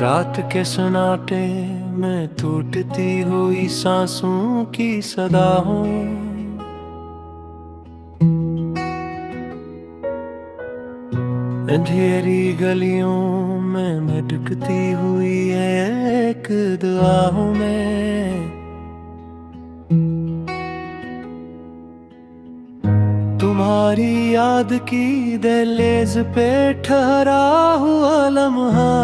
रात के सन्नाटे में टूटती हुई सांसों की सदा हूँ। अंधेरी गलियों में भटकती हुई एक दुआ हूँ मैं। तुम्हारी याद की दहलीज पे ठहरा हुआ लम्हा,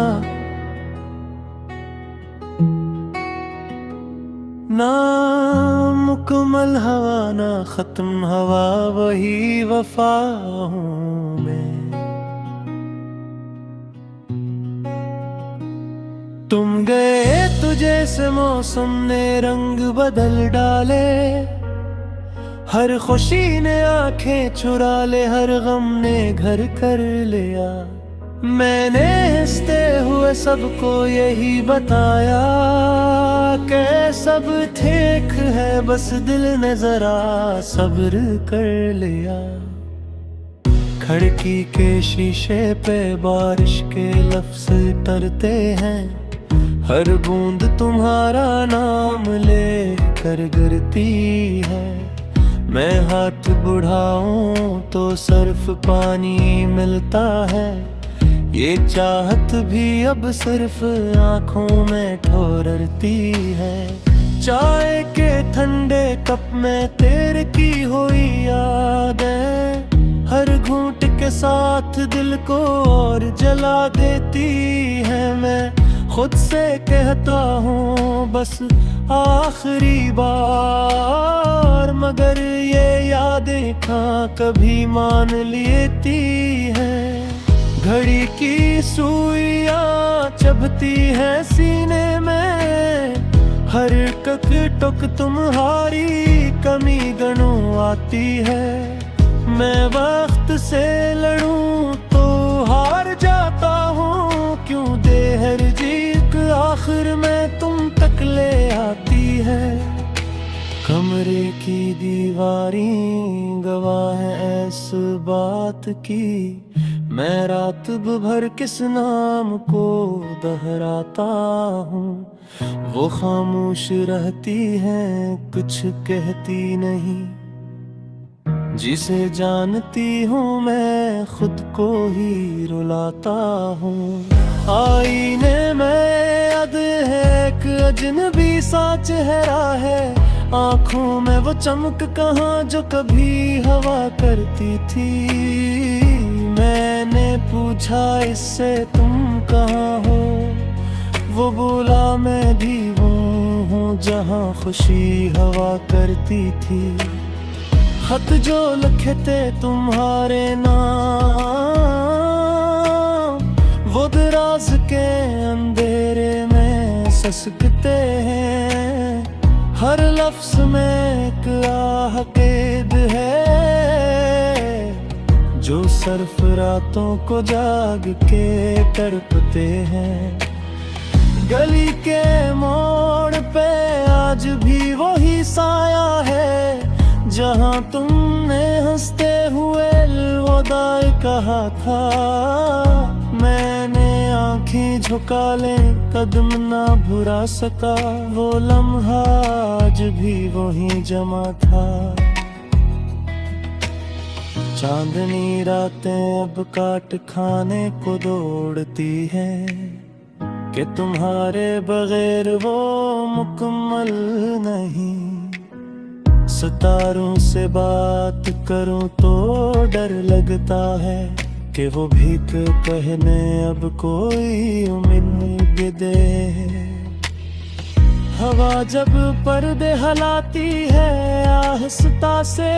ना मुकम्मल हवा ना खत्म हवा, वही वफा हूँ मैं। तुम गए तो जैसे मौसम ने रंग बदल डाले, हर खुशी ने आंखें चुरा ले, हर गम ने घर कर लिया। मैंने हंसते हुए सबको यही बताया कि सब ठीक है, बस दिल ने जरा सब्र कर लिया। खिड़की के शीशे पे बारिश के लफ्ज तरते हैं, हर बूंद तुम्हारा नाम ले कर गिरती है। मैं हाथ बढ़ाऊं तो सिर्फ पानी मिलता है, ये चाहत भी अब सिर्फ आंखों में ठोरती है। चाय के ठंडे कप में तेरे की हुई यादें, हर घूंट के साथ दिल को और जला देती है। मैं खुद से कहता हूँ बस आखिरी बार, मगर ये यादें कहाँ कभी मान लेती है। घड़ी की सुइयां चुभती है सीने में, हर टक टक तुम्हारी कमी गनू आती है। मैं वक्त से लड़ूं तो हार जाता हूँ, क्यों दे हर जीत आखिर में तुम तक ले आती है। कमरे की दीवारें गवाह है इस बात की, मैं रात भर किस नाम को दोहराता हूँ। वो खामोश रहती है, कुछ कहती नहीं, जिसे जानती हूँ मैं खुद को ही रुलाता हूँ। आईने में अद है एक अजनबी सा चेहरा है, आँखों में वो चमक कहाँ जो कभी हवा करती थी। मैंने पूछा इससे तुम कहाँ हो, वो बोला मैं भी वो हूँ जहाँ खुशी हवा करती थी। खत जो लिखे थे तुम्हारे नाम, वो दराज के अंधेरे में ससकते हैं, हर लफ्ज में एक आह कैद है, जो सिर्फ रातों को जाग के तड़पते हैं। गली के मोड़ पे आज भी वही साया है, जहाँ तुमने हंसते हुए अलविदा कहा था। मैंने आंखें झुका ले कदम ना भुला सका, वो लम्हा आज भी वही जमा था। चांदनी रातें अब काट खाने को दौड़ती हैं, कि तुम्हारे बगैर वो मुकम्मल नहीं। सितारों से बात करूं तो डर लगता है, कि वो भीख कहने अब कोई उम्मीद दे। हवा जब पर्दे हिलाती है आहिस्ता से,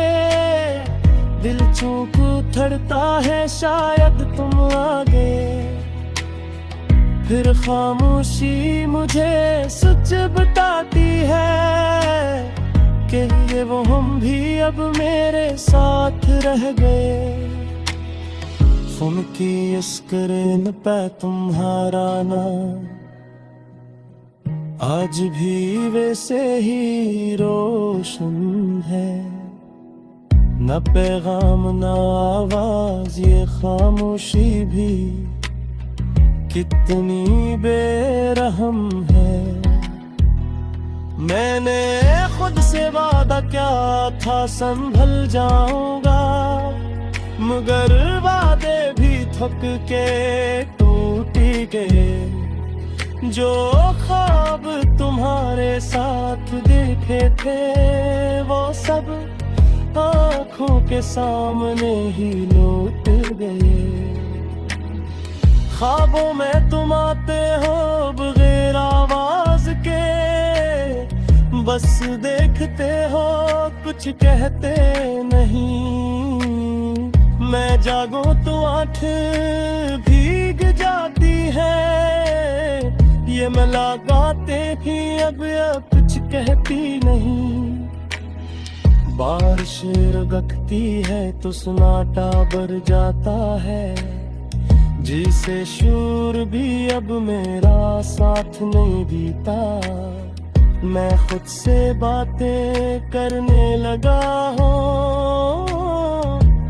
दिल चूक उथड़ता है शायद तुम आ गए। फिर खामोशी मुझे सच बताती है, कि ये वो हम भी अब मेरे साथ रह गए। उनकी स्क्रीन पे तुम्हारा नाम आज भी वैसे ही रोशन है, न पैगाम न आवाज ये खामोशी भी कितनी बेरहम है। मैंने खुद से वादा क्या था संभल जाऊंगा, मगर वादे भी थक के टूट गए। जो ख्वाब तुम्हारे साथ देखे थे वो सब आँखों के सामने ही लौट गए। ख्वाबों में तुम आते हो बगैर आवाज के, बस देखते हो कुछ कहते नहीं। मैं जागूं तो आँख भीग जाती है, ये मुलाकातें भी अब कुछ कहती नहीं। बारिश रुकती है तो सन्नाटा बढ़ जाता है, जिसे शूर भी अब मेरा साथ नहीं देता। मैं खुद से बातें करने लगा हूँ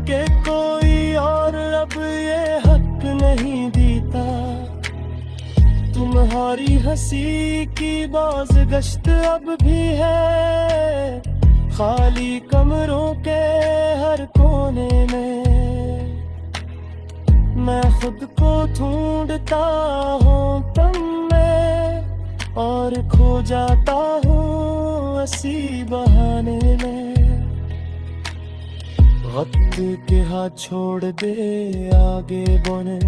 कि कोई और अब ये हक नहीं देता। तुम्हारी हंसी की बाज़गश्त अब भी है, खाली कमरों के हर कोने में। मैं खुद को ढूंढता हूँ तुम में, और खो जाता हूँ इसी बहाने में। वक्त के हाथ छोड़ दे आगे बढ़े,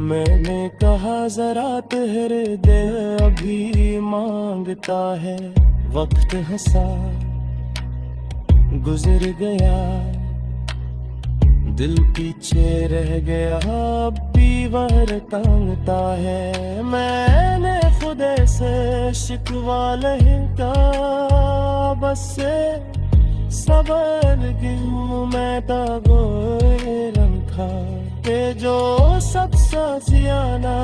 मैंने कहा जरा ठहर दे अभी मांगता है। वक्त हंसा गुजर गया, दिल पीछे रह गया, अब भी वह टांगता है। मैंने खुद से शिकवा लहका बस से सबर गिरूं मैं दागोए रंखा के जो सब साजियाना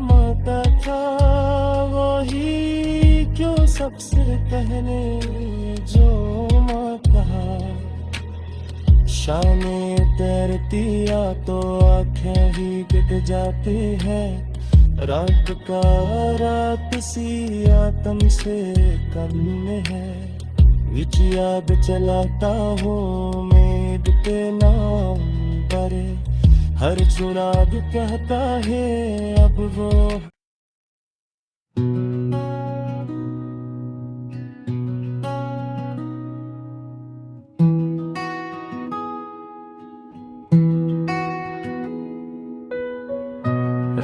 माता था वही क्यों सबसे पहले जो माँ कहा। शाने तैरती या तो आँखें ही गिर जाती है, रात का रात सी आतम से कम है। विच याद चलाता हूँ उम्मीद पे नाम परे, हर चुराग कहता है अब वो।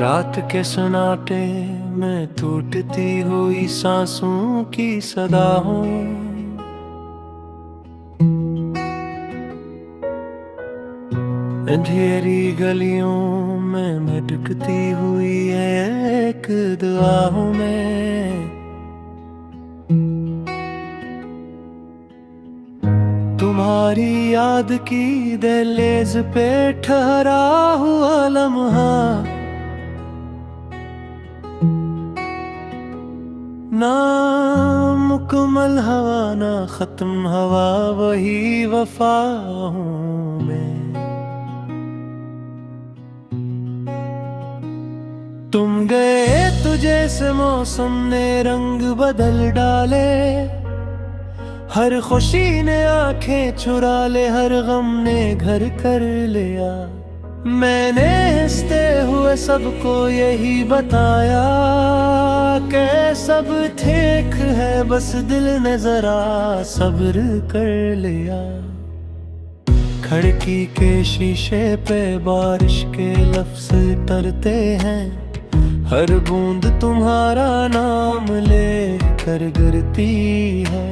रात के सन्नाटे में टूटती हुई सांसों की सदा हूँ, अंधेरी गलियों में भटकती हुई एक दुआ हूँ मैं। तुम्हारी याद की दहलीज पे ठहरा हुआ लम्हा, ना मुकम्मल हवा ना खत्म हवा, वही वफा हूँ मैं। तुम गए तो जैसे मौसम ने रंग बदल डाले, हर खुशी ने आंखें चुरा ले, हर गम ने घर कर लिया। मैंने हंसते हुए सबको यही बताया कि सब ठीक है, बस दिल ने जरा सब्र कर लिया। खिड़की के शीशे पे बारिश के लफ्ज तरते हैं, हर बूंद तुम्हारा नाम ले कर गिरती है।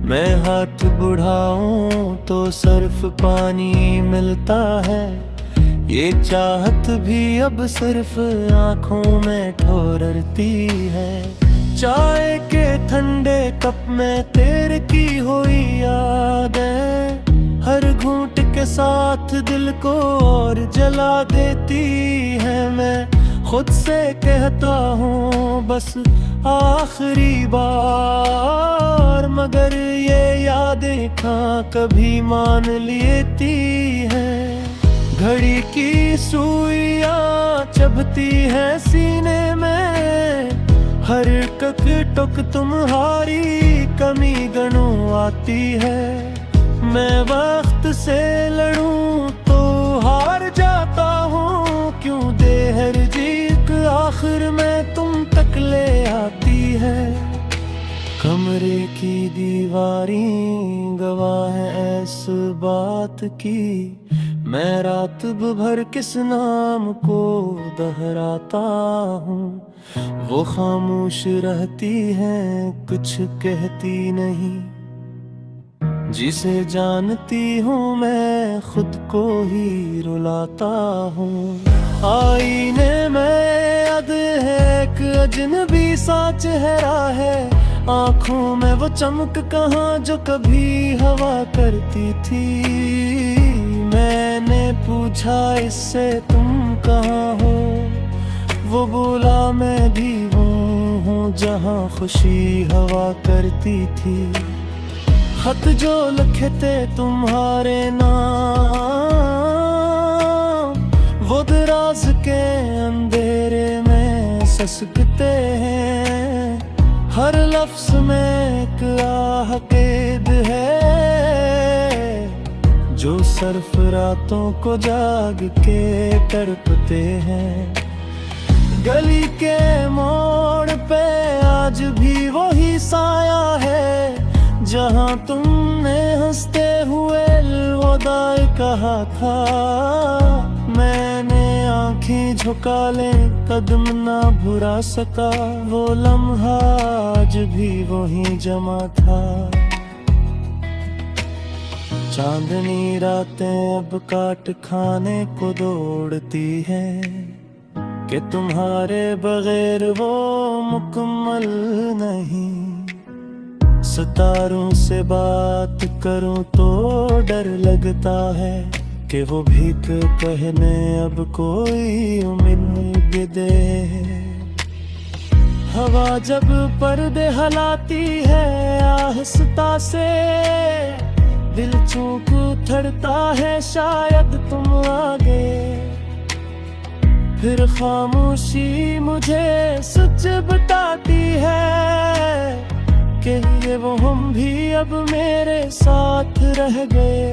मैं हाथ बढ़ाऊं तो सिर्फ पानी मिलता है, ये चाहत भी अब सिर्फ आंखों में ठोरती है। चाय के ठंडे कप में तेरे की हुई यादें, हर घूंट के साथ दिल को और जला देती है। मैं खुद से कहता हूँ बस आखिरी बार, मगर ये यादें कहाँ कभी मान लेती हैं। घड़ी की सुइयां चुभती है सीने में, हर कक टुक तुम्हारी कमी गणों आती है। मैं वक्त से लड़ूं तो हार जाता हूँ, क्यों दे हर जीत आखिर में तुम तक ले आती है। कमरे की दीवारें गवाह है इस बात की, मैं रात भर किस नाम को दोहराता हूँ। वो खामोश रहती है, कुछ कहती नहीं, जिसे जानती हूँ मैं खुद को ही रुलाता हूँ। आईने में अद है एक अजनबी सा चेहरा है, आँखों में वो चमक कहाँ जो कभी हवा करती थी। मैंने पूछा इससे तुम कहाँ हो, वो बोला मैं भी वो हूँ जहाँ खुशी हवा करती थी। खत जो लिखे थे तुम्हारे नाम, वो दराज के अंधेरे में ससकते हैं, हर लफ्ज में एक आह कैद है, जो सिर्फ रातों को जाग के तड़पते हैं। गली के मोड़ पे आज भी वही साया है, जहाँ तुमने हंसते हुए अलविदा कहा था। मैंने आंखें झुका ले कदम ना भुरा सका, वो लम्हा आज भी वही जमा था। चांदनी रातें अब काट खाने को दौड़ती हैं, कि तुम्हारे बगैर वो मुकम्मल नहीं। सितारों से बात करूं तो डर लगता है, कि वो भीख कहने अब कोई उम्मीद दे। हवा जब पर्दे हिलाती है आहिस्ता से, दिल चूक उथड़ता है शायद तुम आगे। फिर खामोशी मुझे सच बताती है, कि ये वो हम भी अब मेरे साथ रह गए।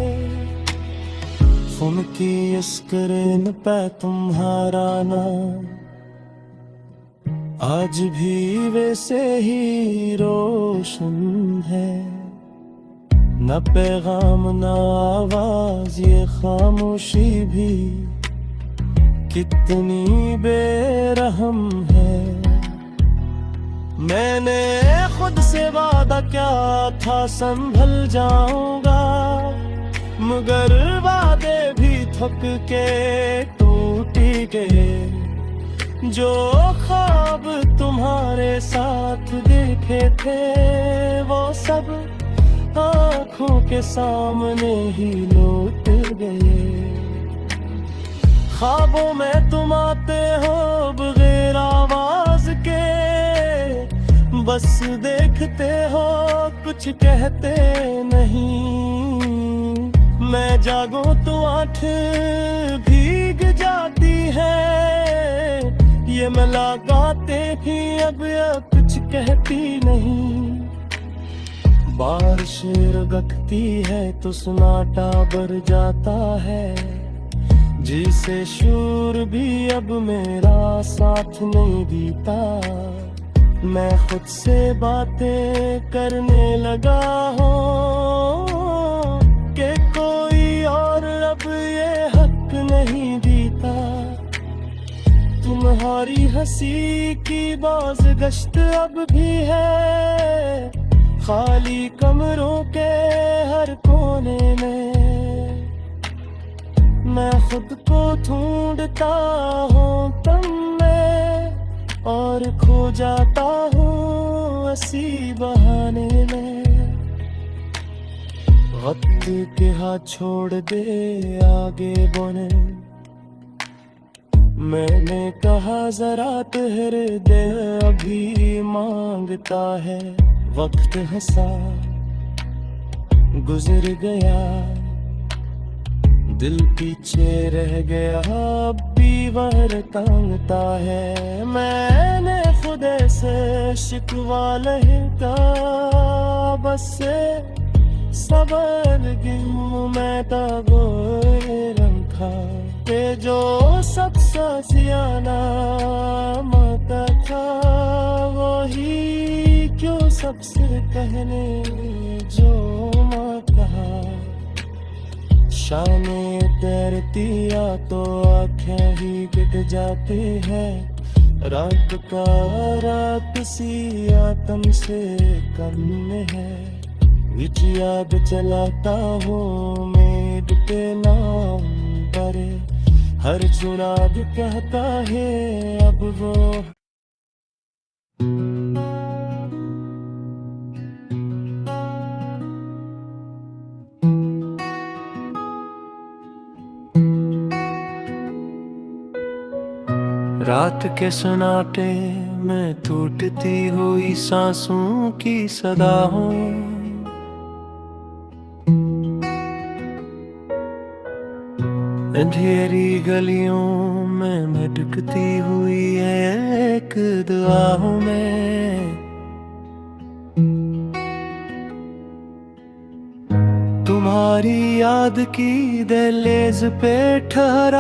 खून की स्क्रीन पे तुम्हारा नाम आज भी वैसे ही रोशन है, न पैगाम न आवाज ये खामोशी भी कितनी बेरहम है। मैंने खुद से वादा क्या था संभल जाऊंगा, मगर वादे भी थक के टूटी गए। जो ख्वाब तुम्हारे साथ देखे थे वो सब आँखों के सामने ही लौट गए। ख्वाबों में तुम आते हो बगैर आवाज के, बस देखते हो कुछ कहते नहीं। मैं जागूं तो आँख भीग जाती है, ये मुलाकातें भी अब कुछ कहती नहीं। बारिश रुकती है तो सन्नाटा बढ़ जाता है, जिसे शूर भी अब मेरा साथ नहीं देता। मैं खुद से बातें करने लगा हूँ, कि कोई और अब ये हक नहीं देता। तुम्हारी हंसी की बाज़गश्त अब भी है, खाली कमरों के हर कोने में। मैं खुद को ढूंढता हूँ तुम में, और खो जाता हूँ इसी बहाने में। वक्त के हाथ छोड़ दे आगे बढ़े, मैंने कहा जरा ठहर दे अभी मांगता है। वक्त हंसा गुजर गया, दिल पीछे रह गया अब भी वह टांगता है। मैंने खुद से शिकवा लहका बस से सबर गिनूं मैं तब रंग था ते जो सबसे सियाना मत था वही क्यों सबसे कहने जो माँ कहा। शाने तैरती या तो आँखें ही गिर जाती है। रात का रात सी आतम से कम है। बीच याद चलाता हूँ मेड पे नाम परे हर चुनाव कहता है अब वो। रात के सन्नाटे में टूटती हुई सांसों की सदा हूँ। अंधेरी गलियों में भटकती हुई एक दुआ हूँ मैं। तुम्हारी याद की दहलीज पे ठहरा